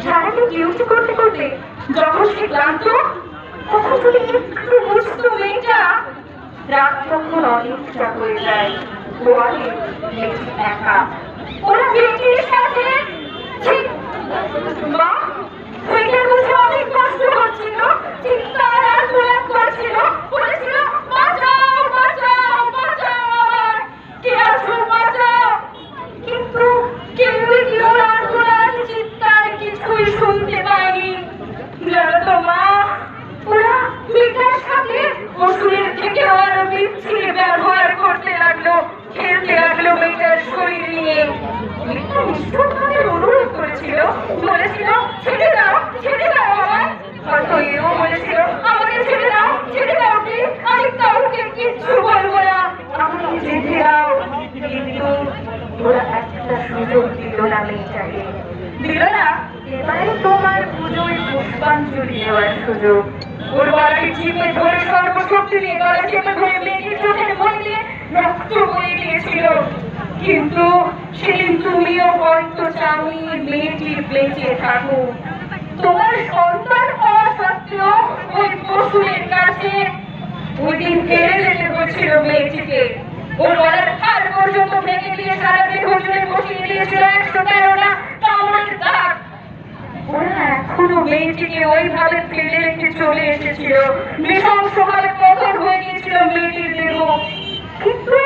সারাদিন ডিউটি করতে করতে যখন সে ক্লান্ত, তখন যদি একটু বুঝতো মেয়েটা, রাত তখন অনেকটা হয়ে যায়। গোয়ালে মেয়েটি একা, ওরা মেয়েটির সাথে ঠিক মা মেয়েটার বুঝে অনেক কষ্ট হচ্ছিল, চিৎকার আর প্রয়াস করছিল, বলেছিল বাঁচাও বাঁচাও বাঁচাও, কে আছো বাঁচাও। কিন্তু কেউই কি ওর আর্তনাদ চিৎকার কিছুই শুনতে পায়নি। জানো তো মা, ওরা মেয়েটার সাথে অসুরের থেকে আরো বিচ্ছিরি ব্যবহার করতে লাগলো, খেলতে লাগলো মেয়েটার শরীর নিয়ে। মেয়েটা নিষ্ঠুরভাবে অনুরোধ করেছিল, বলেছিল ছেড়ে দাও আমায়। হয়তো এও বলেছিল আমাকে ছেড়ে দাও কি, আমি কাউকে কিচ্ছু বলবো না, আমাকে যেতে দাও। কিন্তু ওরা একটা সুযোগ দিল না মেয়েটাকে, দিল না এবারে তোমার পুজোয় পুষ্পাঞ্জলি দেওয়ার সুযোগ। ওর গলাটি চিপে ধরে সর্বশক্তি দিয়ে গলা চেপে ধরে মেয়েটির চোখের মধ্যে রক্ত বয়ে গিয়েছিল। কিন্তু সেদিন তুমিও হয়তো চাওনি মেয়েটি বেঁচে থাকুক। তোমার সন্তান হওয়া সত্ত্বেও ওই পশুর কাছে ওই দিন হেরে যেতে হয়েছিল মেয়েটিকে। ওর গলার হাড় পর্যন্ত ভেঙে দিয়ে সারা দেহ জুড়ে বসিয়ে দিয়েছিল 113টা কামড়ের দাগ। ওরা এখনো মেয়েটিকে ওইভাবে ফেলে রেখে চলে এসেছিল, নৃশংসভাবে পতন হয়ে গিয়েছিল মেয়েটির দেহ। কিন্তু